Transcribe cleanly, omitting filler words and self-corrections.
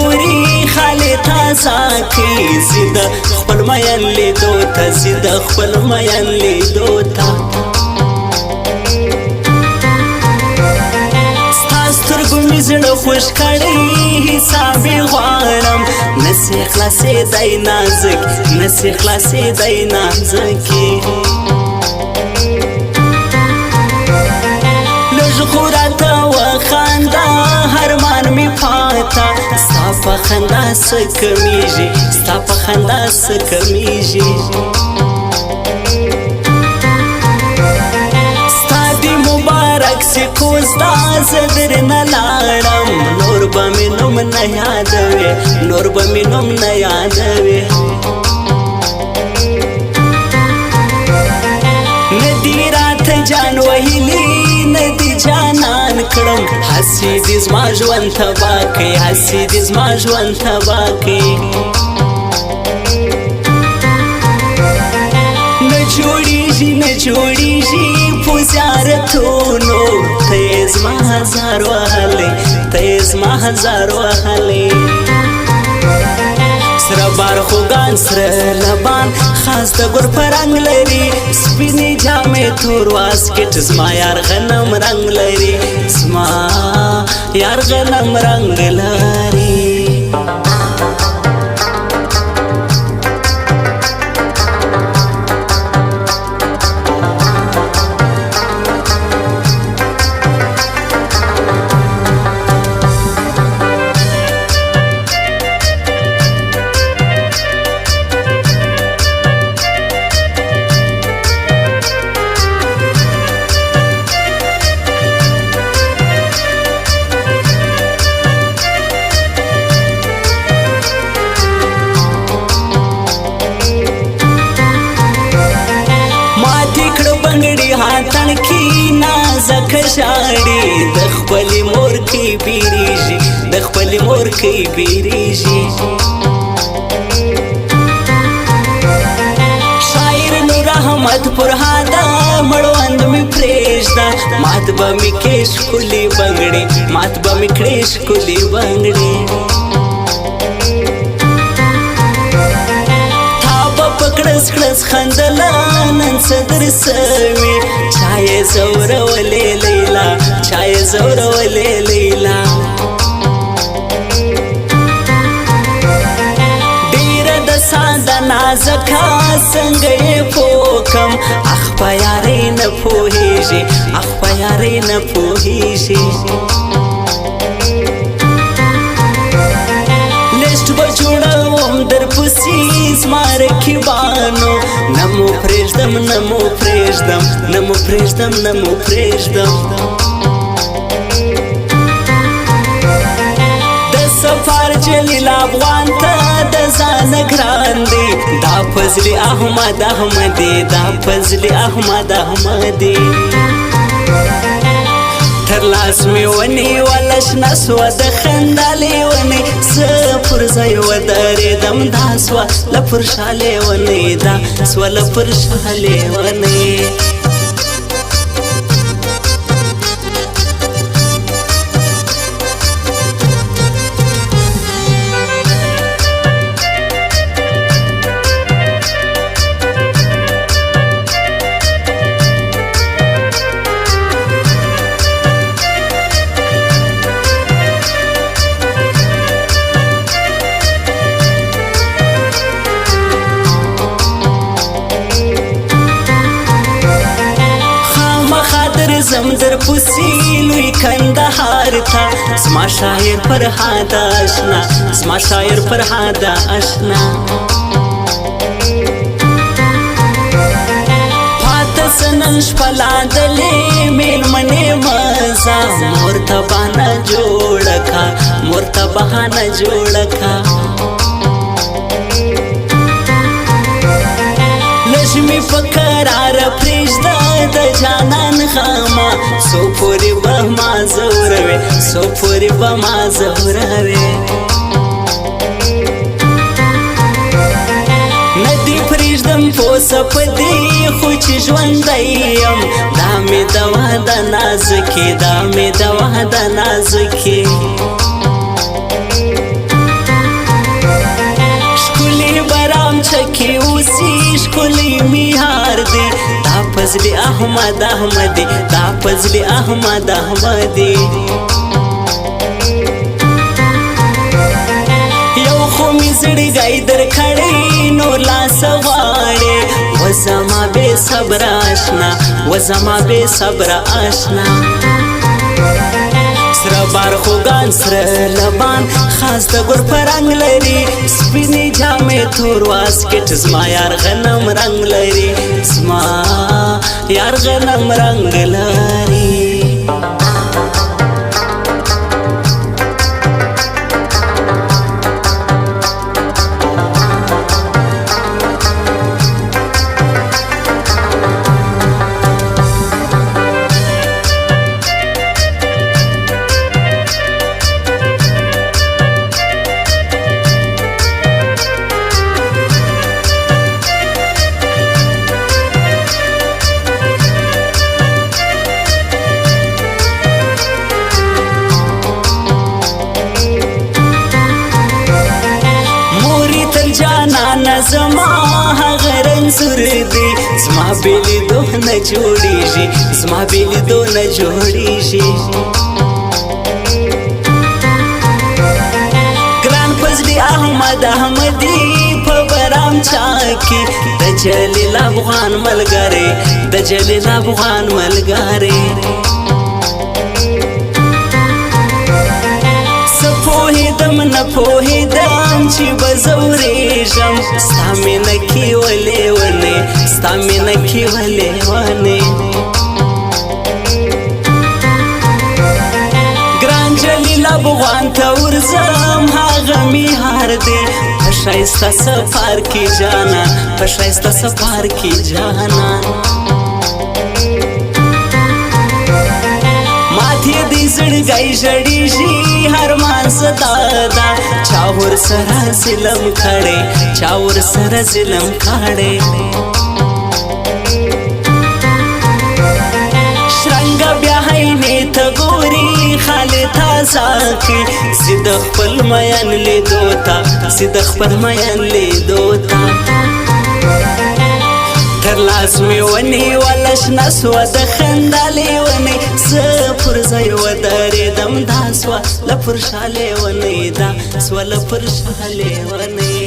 پوری خالی تازه کی زید خپل مین لیدو تا زید خپل مین لیدو تا سترګو مې زړه خوش کړی حساب غواړم نسې خلاصېدی نازک نسې خلاصېدی نازکې لږ خو راته وخانده هرمان مې پاته ستا په خندا څه کمیږي ستا په خندا څه کمیږي کوزدا زدر نلارم نور با می نوم نیادوی نور با می نوم نیادوی ندی رات جان وحیلی ندی جانان کرم حسی دیز ما جوان تباکی حسی دیز ما جوان تباکی نجوڑیجی نجوڑیجی زیارتونو تیز ما هزار وحلی تیز ما هزار وحلی سره بار خوگان سره لبان خاص د ګور پرنګ لري سپینې جامې تور واسکټ زما یار غنم رنگ لري زما یار غنم رنگ لري هاتن کی نازک شاړي د خپل مور کی بیریږي د خپل مور کی بیریږي شاعر نور احمد پرهادا مړوند می پرېږده مات به می کې ښکلي بنګړي مات به می کړې ښکلي بنګړي کړس کړس خندلا نن صدر سوي چای زور ولې لیلا چای زور ولې لیلا ډیر د ساده نازکا څنګه پوکم اخ په یارې نه پوهیږي اخ په یارې نه پوهیږي لست بجوړم در پسې زماره کې بانو نمو پرېږدم نمو پرېږدم نمو پرېږدم نمو پرېږدم د سفر جلیل افغان ته د ځانه ګران دی دا فضل احمد احمدي دا فضل احمد احمدي تر لاس می ونی ولشنا سو د خندالې ونی ز پر ځای ودرېدم دا سوه له پر شالې ونی دا سوه له پر شالې ونی زم در پسې لوی کندهار ته زما شاعر فرهاد آشنا زما شاعر فرهاد آشنا پاته سنن شپه لاندلې مېلمنې مزه مور ته بهانه جوړه کړه مور ته بهانه جوړه کړه لږ مې په کراره پرېږده د جانان غمه څو پورې به ما ځوروې څو پورې به ما ځوروې نه دې پرېږدم پوسه په دې خو چې ژوندی یم دا مې دوا د نازکې دا مې دوا د نازکې فضل احمد احمدی دا فضل احمد احمدی یو خو می زړګی در کړی نور لاس غواړې و زما بې صبر آشنا و زما بې صبر آشنا سره بار خوږان سره لبان خاص د ګل په رنګ لري سپینې جامې تور واسکټ زما یار غنم رنګ لري زما یار غنم رنګ لري زما هغه رنځور دی زما بېلې دونه جوړېږي زما بېلې دونه جوړېږي ګران فضل احمد احمدي په برام چا کې د جلیل افغان ملګری د جلیل افغان ملګری پوهېدم نه پوهېدم چې به زورېږم ستا مینه کې ولې ونې ستا مینه کې ولې ونې ګران جلیل افغان ته ورځم هغه مې هار دی په ښایسته سفر کې جانان په ښایسته سفر کې جانان ماتې دې زړګی ژړېږي هرمان صدا دا چا ورسره ظلم کړی چا ورسره ظلم کړی شرنګه بیا هینې ته ګوري خالې تازه کړي زه د خپل مین لیدو ته زه د خپل مین لیدو ته تر لاس مې ونیوله شنه سوه د خندا لیونۍ زه پر ځای ودرېدم دا سوه له پر شا لیونۍ دا سوه له پر شا لیونۍ